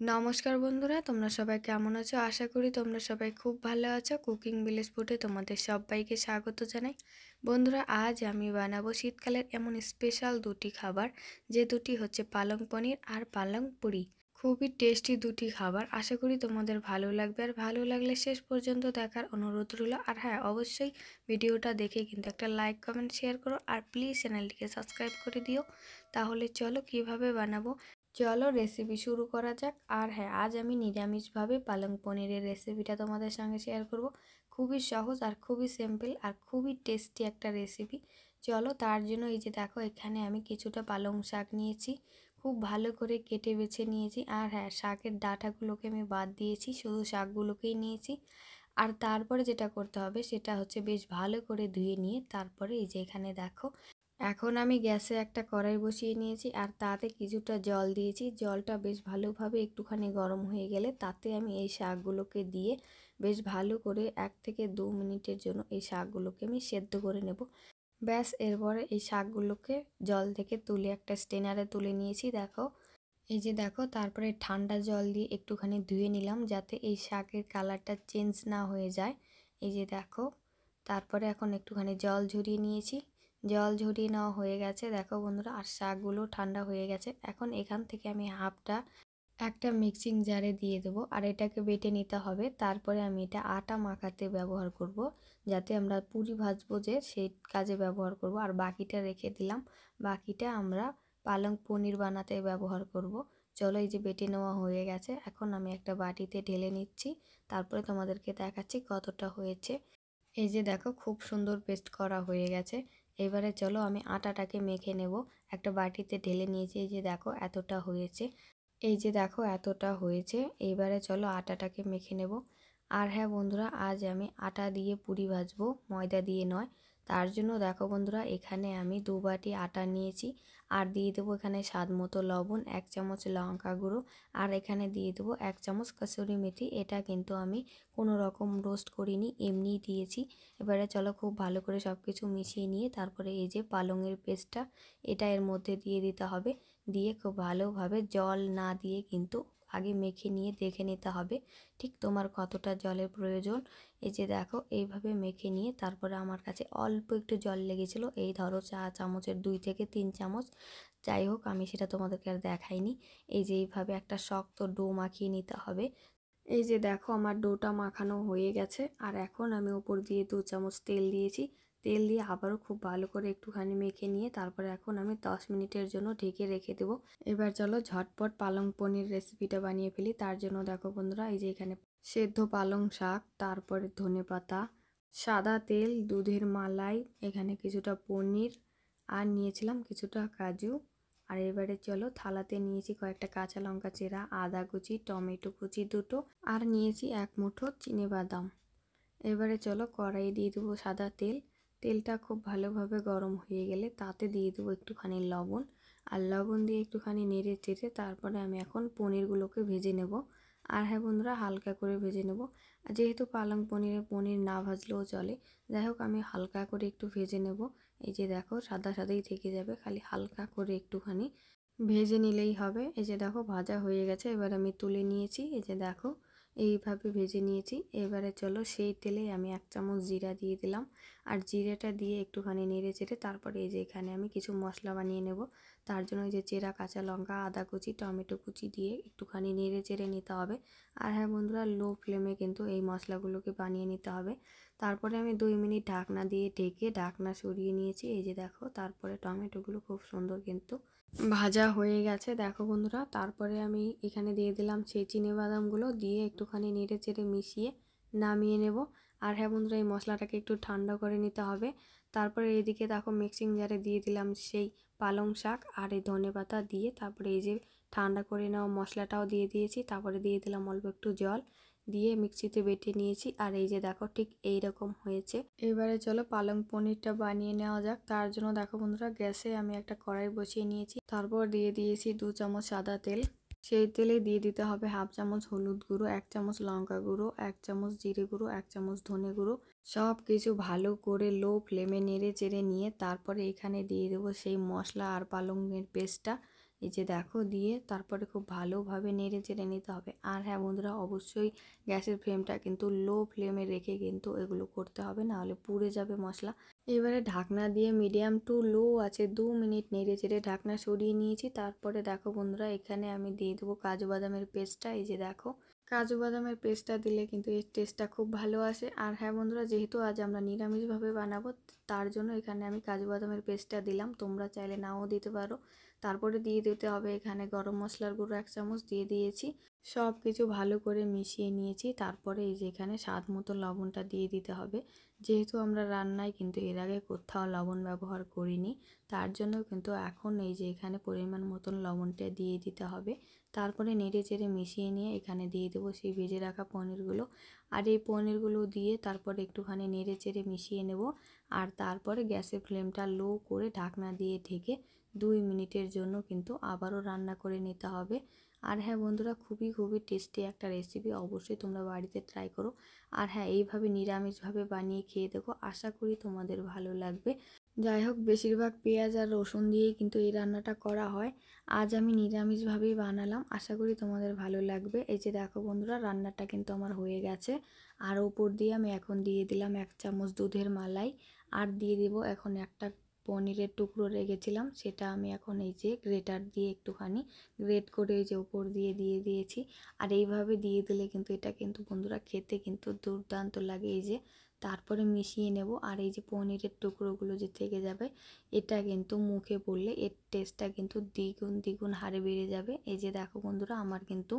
নমস্কার বন্ধুরা, তোমরা সবাই কেমন আছো? আশা করি তোমরা সবাই খুব ভালো আছো। কুকিং ভিলেজ ফুডে তোমাদের সবাইকে স্বাগত জানাই। বন্ধুরা, আজ আমি বানাবো শীতকালের এমন স্পেশাল দুটি খাবার, যে দুটি হচ্ছে পালং পনির আর পালং পুরি। খুবই টেস্টি দুটি খাবার, আশা করি তোমাদের ভালো লাগবে। আর ভালো লাগলে শেষ পর্যন্ত দেখার অনুরোধ রইল। আর হ্যাঁ, অবশ্যই ভিডিওটা দেখে কিন্তু একটা লাইক কমেন্ট শেয়ার করো, আর প্লিজ চ্যানেলটিকে সাবস্ক্রাইব করে দিও। তাহলে চলো কিভাবে বানাবো, চলো রেসিপি শুরু করা যাক। আর হ্যাঁ, আজ আমি নিরামিষভাবে পালং পনিরের রেসিপিটা তোমাদের সঙ্গে শেয়ার করব। খুবই সহজ আর খুবই সিম্পল আর খুবই টেস্টি একটা রেসিপি। চলো, তার জন্য এই যে দেখো, এখানে আমি কিছুটা পালং শাক নিয়েছি, খুব ভালো করে কেটে বেছে নিয়েছি। আর হ্যাঁ, শাকের ডাঁটাগুলোকে আমি বাদ দিয়েছি, শুধু শাকগুলোকেই নিয়েছি। আর তারপরে যেটা করতে হবে সেটা হচ্ছে বেশ ভালো করে ধুয়ে নিয়ে তারপরে এই যে এখানে দেখো, এখন আমি গ্যাসে একটা কড়াই বসিয়ে নিয়েছি আর তাতে কিছুটা জল দিয়েছি। জলটা বেশ ভালোভাবে একটুখানি গরম হয়ে গেলে তাতে আমি এই শাকগুলোকে দিয়ে বেশ ভালো করে 1 থেকে 2 মিনিটের জন্য এই শাকগুলোকে আমি সেদ্ধ করে নেব। ব্যাস, এরপরে এই শাকগুলোকে জল থেকে তুলে একটা স্ট্রেনারে তুলে নিয়েছি। দেখো, এই যে দেখো, তারপরে ঠান্ডা জল দিয়ে একটুখানি ধুয়ে নিলাম যাতে এই শাকের কালারটা চেঞ্জ না হয়ে যায়। এই যে দেখো, তারপরে এখন একটুখানি জল ঝরিয়ে নিয়েছি। জল ঝরিয়ে নেওয়া হয়ে গেছে দেখো বন্ধুরা, আর শাকগুলো ঠান্ডা হয়ে গেছে। এখন এখান থেকে আমি হাফটা একটা মিক্সিং জারে দিয়ে দেবো, আর এটাকে বেটে নিতে হবে। তারপরে আমি এটা আটা মাখাতে ব্যবহার করব, যাতে আমরা পুরি ভাজবো যে সেই কাজে ব্যবহার করব। আর বাকিটা রেখে দিলাম, বাকিটা আমরা পালং পনির বানাতে ব্যবহার করব। চলো, এই যে বেটে নেওয়া হয়ে গেছে, এখন আমি একটা বাটিতে ঢেলে নিচ্ছি। তারপরে তোমাদেরকে দেখাচ্ছি কতটা হয়েছে। এই যে দেখো, খুব সুন্দর পেস্ট করা হয়ে গেছে। এবারে চলো আমি আটাটাকে মেখে নেব। একটা বাটিতে ঢেলে নিয়েছি, এই যে দেখো এতটা হয়েছে। এই যে দেখো এতটা হয়েছে। এইবারে চলো আটাটাকে মেখে নেব। আর হ্যাঁ বন্ধুরা, আজ আমি আটা দিয়ে পুরি ভাজবো, ময়দা দিয়ে নয়। তার জন্য দেখো বন্ধুরা, এখানে আমি 2 বাটি আটা নিয়েছি। আর দিয়ে দেবো এখানে স্বাদ মতো লবণ, 1 চামচ লঙ্কা গুঁড়ো, আর এখানে দিয়ে দেবো 1 চামচ কসুরি মেথি। এটা কিন্তু আমি কোনো রকম রোস্ট করিনি, এমনিই দিয়েছি। এবারে চলো খুব ভালো করে সব কিছু মিশিয়ে নিয়ে তারপরে এই যে পালংয়ের পেস্টটা, এটা এর মধ্যে দিয়ে দিতে হবে। দিয়ে খুব ভালোভাবে জল না দিয়ে কিন্তু আগে মেখে নিয়ে দেখে নিতে হবে ঠিক তোমার কতটা জলের প্রয়োজন। এই যে দেখো, এইভাবে মেখে নিয়ে তারপরে আমার কাছে অল্প একটু জল লেগেছিলো, এই ধরো 4 চামচের 2 থেকে 3 চামচ। যাই হোক, আমি সেটা তোমাদেরকে আর দেখাইনি। এই যে এইভাবে একটা শক্ত ডো মাখিয়ে নিতে হবে। এই যে দেখো, আমার ডোটা মাখানো হয়ে গেছে। আর এখন আমি ওপর দিয়ে 2 চামচ তেল দিয়েছি। তেল দিয়ে আবারও খুব ভালো করে একটুখানি মেখে নিয়ে তারপরে এখন আমি 10 মিনিটের জন্য ঢেকে রেখে দেবো। এবার চলো ঝটপট পালং পনির রেসিপিটা বানিয়ে ফেলি। তার জন্য দেখো বন্ধুরা, এই যে এখানে সেদ্ধ পালং শাক, তারপরে ধনেপাতা, সাদা তেল, দুধের মালাই, এখানে কিছুটা পনির, আর নিয়েছিলাম কিছুটা কাজু। আর এবারে চলো, থালাতে নিয়েছি কয়েকটা কাঁচা লঙ্কা চেরা, আদা কুচি, টমেটো কুচি দুটো, আর নিয়েছি 1 মুঠো চিনেবাদাম। এবারে চলো কড়াইয়ে দিয়ে দেবো সাদা তেল। তেলটা খুব ভালোভাবে গরম হয়ে গেলে তাতে দিয়ে দেবো একটুখানি লবণ। আর লবণ দিয়ে একটুখানি নেড়ে চেড়ে তারপরে আমি এখন পনিরগুলোকে ভেজে নেব। আর হ্যাঁ বন্ধুরা, হালকা করে ভেজে নেব। আর যেহেতু পালং পনিরে পনির না ভাজলেও চলে, যাই হোক আমি হালকা করে একটু ভেজে নেব। এই যে দেখো, সাদা সাদাই থেকে যাবে, খালি হালকা করে একটুখানি ভেজে নিলেই হবে। এই যে দেখো, ভাজা হয়ে গেছে। এবার আমি তুলে নিয়েছি। এই যে দেখো, এইভাবে ভেজে নিয়েছি। এবারে চলো সেই তেলে আমি 1 চামচ জিরা দিয়ে দিলাম। আর জিরেটা দিয়ে একটুখানি নেড়ে চেড়ে তারপরে এই যে এখানে আমি কিছু মশলা বানিয়ে নেব। তার জন্য এই যে চেরা কাঁচা লঙ্কা, আদা কুচি, টমেটো কুচি দিয়ে একটুখানি নেড়ে চেড়ে নিতে হবে। আর হ্যাঁ বন্ধুরা, লো ফ্লেমে কিন্তু এই মশলাগুলোকে বানিয়ে নিতে হবে। তারপরে আমি 2 মিনিট ঢাকনা দিয়ে ঢেকে ঢাকনা সরিয়ে নিয়েছি। এই যে দেখো, তারপরে টমেটোগুলো খুব সুন্দর কিন্তু ভাজা হয়ে গেছে দেখো বন্ধুরা। তারপরে আমি এখানে দিয়ে দিলাম সেই চিনেবাদামগুলো, দিয়ে একটুখানি নেড়ে চেড়ে মিশিয়ে নামিয়ে নেব। আর হ্যাঁ বন্ধুরা, এই মশলাটাকে একটু ঠান্ডা করে নিতে হবে। তারপরে এইদিকে দেখো, মিক্সিং জারে দিয়ে দিলাম সেই পালং শাক আর এই ধনেপাতা দিয়ে, তারপরে এই যে ঠান্ডা করে নেওয়া মশলাটাও দিয়ে দিয়েছি। তারপরে দিয়ে দিলাম অল্প একটু জল, দিয়ে মিক্সিতে বেটে নিয়েছি। আর এই যে দেখো, ঠিক এই রকম হয়েছে। এবারে চলো পালং পনিরটা বানিয়ে নেওয়া যাক। তার জন্য দেখো বন্ধুরা, গ্যাসে আমি একটা কড়াই বসিয়ে নিয়েছি। তারপর দিয়ে দিয়েছি 2 চামচ সাদা তেল। সেই তেলে দিয়ে দিতে হবে 1/2 চামচ হলুদ গুঁড়ো, 1 চামচ লঙ্কা গুঁড়ো, 1 চামচ জিরে গুঁড়ো, 1 চামচ ধনে গুঁড়ো। সব কিছু ভালো করে লো ফ্লেমে নেড়ে চেড়ে নিয়ে তারপরে এখানে দিয়ে দেবো সেই মশলা আর পালংয়ের পেস্টটা। এই যে দেখো দিয়ে তারপরে খুব ভালোভাবে নেড়ে চেড়ে নিতে হবে। আর হ্যাঁ বন্ধুরা, অবশ্যই গ্যাসের ফ্লেমটা কিন্তু লো ফ্লেমে রেখে কিন্তু এগুলো করতে হবে, নাহলে পুড়ে যাবে মশলা। এবারে ঢাকনা দিয়ে মিডিয়াম টু লো আছে 2 মিনিট নেড়ে চেড়ে ঢাকনা সরিয়ে নিয়েছি। তারপরে দেখো বন্ধুরা, এখানে আমি দিয়ে দেবো কাজু বাদামের পেস্টটা। এই যে দেখো, কাজু বাদামের পেস্টটা দিলে কিন্তু এর টেস্টটা খুব ভালো আসে। আর হ্যাঁ বন্ধুরা, যেহেতু আজ আমরা নিরামিষভাবে বানাবো, তার জন্য এখানে আমি কাজু বাদামের পেস্টটা দিলাম, তোমরা চাইলে নাও দিতে পারো। তারপরে দিয়ে দিতে হবে এখানে গরম মশলার গুঁড়ো 1 চামচ দিয়ে দিয়েছি। সব কিছু ভালো করে মিশিয়ে নিয়েছি। তারপরে এই যে এখানে স্বাদ মতো লবণটা দিয়ে দিতে হবে। যেহেতু আমরা রান্নায় কিন্তু এর আগে কোথাও লবণ ব্যবহার করিনি, তার জন্য কিন্তু এখন এই যে এখানে পরিমাণ মতন লবণটা দিয়ে দিতে হবে। তারপরে নেড়ে চেড়ে মিশিয়ে নিয়ে এখানে দিয়ে দেবো সেই ভেজে রাখা পনিরগুলো। আর এই পনিরগুলো দিয়ে তারপরে একটুখানি নেড়ে চেড়ে মিশিয়ে নেব। আর তারপরে গ্যাসের ফ্লেমটা লো করে ঢাকনা দিয়ে ঢেকে 2 মিনিটের জন্য কিন্তু আবারও রান্না করে নিতে হবে। আর হ্যাঁ বন্ধুরা, খুবই টেস্টি একটা রেসিপি, অবশ্যই তোমরা বাড়িতে ট্রাই করো। আর হ্যাঁ, এইভাবে নিরামিষভাবে বানিয়ে খেয়ে দেখো, আশা করি তোমাদের ভালো লাগবে। যাই হোক, বেশিরভাগ পেঁয়াজ আর রসুন দিয়েই কিন্তু এই রান্নাটা করা হয়। আজ আমি নিরামিষভাবেই বানালাম, আশা করি তোমাদের ভালো লাগবে। এই যে দেখো বন্ধুরা, রান্নাটা কিন্তু আমার হয়ে গেছে। আর ওপর দিয়ে আমি এখন দিয়ে দিলাম 1 চামচ দুধের মালাই। আর দিয়ে দেব এখন একটা পনিরের টুকরো রেখেছিলাম, সেটা আমি এখন এই যে গ্রেটার দিয়ে একটুখানি গ্রেট করে এই যে উপর দিয়ে দিয়েছি। আর এইভাবে দিয়ে দিলে কিন্তু এটা কিন্তু বন্ধুরা খেতে কিন্তু দুর্দান্ত লাগে। এই যে তারপরে মিশিয়ে নেব। আর এই যে পনিরের টুকরোগুলো যে থেকে যাবে, এটা কিন্তু মুখে পড়লে এর টেস্টটা কিন্তু দ্বিগুণ হারে বেড়ে যাবে। এই যে দেখো বন্ধুরা, আমার কিন্তু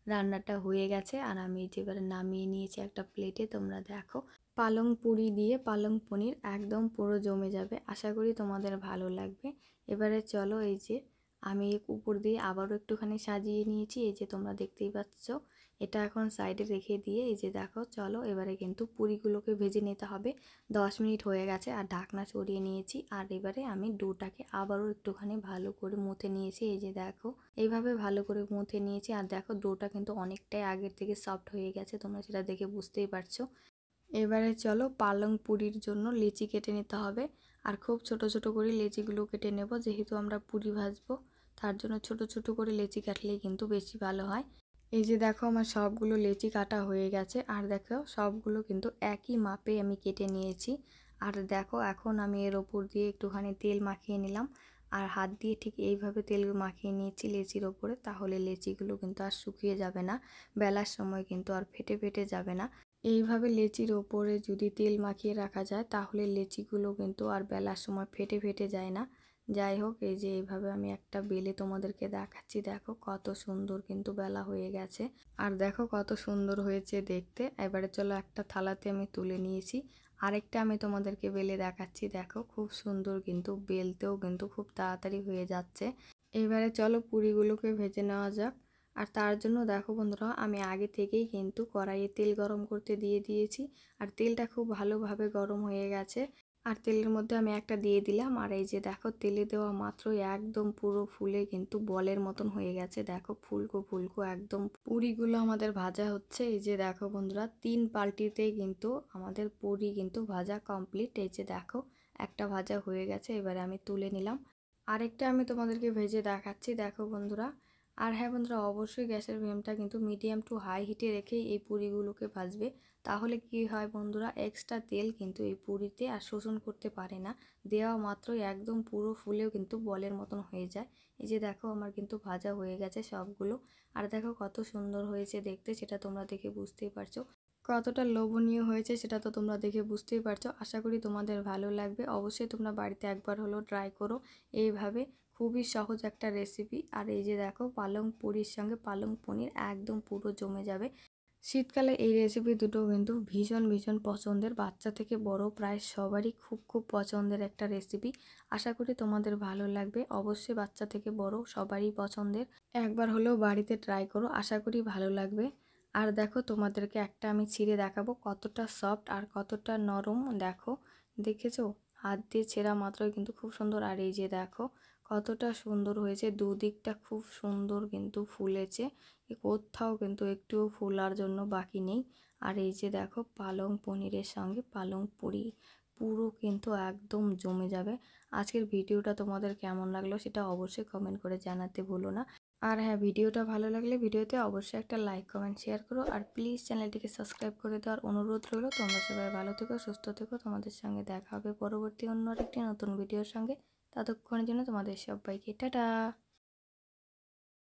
রান্নাটা হয়ে গেছে। আর আমি এই যে এবারে নামিয়ে নিয়েছি একটা প্লেটে। তোমরা দেখো, পালং পুরি দিয়ে পালং পনির একদম পুরো জমে যাবে, আশা করি তোমাদের ভালো লাগবে। এবারে চলো, এই যে আমি উপর দিয়ে আবারও একটুখানি সাজিয়ে নিয়েছি, এই যে তোমরা দেখতেই পাচ্ছ। এটা এখন সাইডে রেখে দিয়ে এই যে দেখো, চলো এবারে কিন্তু পুরিগুলোকে ভেজে নিতে হবে। 10 মিনিট হয়ে গেছে আর ঢাকনা সরিয়ে নিয়েছি। আর এবারে আমি ডোটাকে আবারও একটুখানি ভালো করে মুথে নিয়েছি। এই যে দেখো, এইভাবে ভালো করে মুথে নিয়েছি। আর দেখো, ডোটা কিন্তু অনেকটাই আগের থেকে সফট হয়ে গেছে, তোমরা সেটা দেখে বুঝতেই পারছো। এবারে চলো, পালং পুরির জন্য লেচি কেটে নিতে হবে। আর খুব ছোট ছোট করে লেচিগুলো কেটে নেব, যেহেতু আমরা পুরি ভাজবো, তার জন্য ছোট ছোট করে লেচি কাটলেই কিন্তু বেশি ভালো হয়। এই যে দেখো, আমার সবগুলো লেচি কাটা হয়ে গেছে। আর দেখো, সবগুলো কিন্তু একই মাপে আমি কেটে নিয়েছি। আর দেখো, এখন আমি এর ওপর দিয়ে একটুখানি তেল মাখিয়ে নিলাম। আর হাত দিয়ে ঠিক এইভাবে তেল মাখিয়ে নিয়েছি লেচির ওপরে, তাহলে লেচিগুলো কিন্তু আর শুকিয়ে যাবে না, বেলার সময় কিন্তু আর ফেটে ফেটে যাবে না। এইভাবে লেচির ওপরে যদি তেল মাখিয়ে রাখা যায়, তাহলে লেচিগুলো কিন্তু আর বেলার সময় ফেটে ফেটে যায় না। যাই হোক, এই যে এইভাবে আমি একটা বেলে তোমাদেরকে দেখাচ্ছি। দেখো কত সুন্দর কিন্তু বেলা হয়ে গেছে। আর দেখো কত সুন্দর হয়েছে দেখতে। এবারে চলো, একটা থালাতে আমি তুলে নিয়েছি। আরেকটা আমি তোমাদেরকে বেলে দেখাচ্ছি। দেখো খুব সুন্দর, কিন্তু বেলতেও কিন্তু খুব তাড়াতাড়ি হয়ে যাচ্ছে। এবারে চলো, পুরিগুলোকে ভেজে নেওয়া যাক। আর তার জন্য দেখো বন্ধুরা, আমি আগে থেকেই কিন্তু কড়াইয়ে তেল গরম করতে দিয়ে দিয়েছি। আর তেলটা খুব ভালোভাবে গরম হয়ে গেছে। আর তেলের মধ্যে আমি একটা দিয়ে দিলাম। আর এই যে দেখো, তেলে দেওয়া মাত্রই একদম পুরো ফুলে কিন্তু বলের মতন হয়ে গেছে। দেখো, ফুলকো ফুলকো একদম পুরিগুলো আমাদের ভাজা হচ্ছে। এই যে দেখো বন্ধুরা, 3 পাল্টিতেই কিন্তু আমাদের পুরি কিন্তু ভাজা কমপ্লিট। এই যে দেখো, একটা ভাজা হয়ে গেছে, এবারে আমি তুলে নিলাম। আরেকটা আমি তোমাদেরকে ভেজে দেখাচ্ছি। দেখো বন্ধুরা, আর হ্যাঁ বন্ধুরা, অবশ্যই গ্যাসের ফ্লেমটা কিন্তু মিডিয়াম টু হাই হিটে রেখেই এই পুরিগুলোকে ভাজবে। তাহলে কি হয় বন্ধুরা, এক্সট্রা তেল কিন্তু এই পুরিতে আর শোষণ করতে পারে না। দেওয়া মাত্রই একদম পুরো ফুলেও কিন্তু বলের মতন হয়ে যায়। এই যে দেখো, আমার কিন্তু ভাজা হয়ে গেছে সবগুলো। আর দেখো কত সুন্দর হয়েছে দেখতে, সেটা তোমরা দেখে বুঝতেই পারছো। কতটা লোভনীয় হয়েছে সেটা তো তোমরা দেখে বুঝতেই পারছো। আশা করি তোমাদের ভালো লাগবে, অবশ্যই তোমরা বাড়িতে একবার হলেও ট্রাই করো এইভাবে। খুবই সহজ একটা রেসিপি। আর এই যে দেখো, পালং পুরির সঙ্গে পালং পনির একদম পুরো জমে যাবে। শীতকালে এই রেসিপি দুটো কিন্তু ভীষণ পছন্দের, বাচ্চা থেকে বড় প্রায় সবারই খুব পছন্দের একটা রেসিপি। আশা করি তোমাদের ভালো লাগবে, অবশ্যই বাচ্চা থেকে বড় সবারই পছন্দের। একবার হলেও বাড়িতে ট্রাই করো, আশা করি ভালো লাগবে। আর দেখো, তোমাদেরকে একটা আমি ছিঁড়ে দেখাবো কতটা সফট আর কতটা নরম। দেখো, দেখেছো, হাত দিয়ে ছেঁড়া মাত্রই কিন্তু খুব সুন্দর। আর এই যে দেখো কতটা সুন্দর হয়েছে, দুদিকটা খুব সুন্দর কিন্তু ফুলেছে, কোথাও কিন্তু একটুও ফোলার জন্য বাকি নেই। আর এই যে দেখো, পালং পনিরের সঙ্গে পালং পুরি পুরো কিন্তু একদম জমে যাবে। আজকের ভিডিওটা তোমাদের কেমন লাগলো সেটা অবশ্যই কমেন্ট করে জানাতে ভুলো না। আর হ্যাঁ, ভিডিওটা ভালো লাগলে ভিডিওতে অবশ্যই একটা লাইক কমেন্ট শেয়ার করো, আর প্লিজ চ্যানেলটিকে সাবস্ক্রাইব করে দেওয়ার অনুরোধ রইল। তোমরা সবাই ভালো থেকো, সুস্থ থেকো। তোমাদের সঙ্গে দেখা হবে পরবর্তী অন্য আরেকটি নতুন ভিডিওর সঙ্গে। ততক্ষণের জন্য তোমাদের সবাইকে টাটা।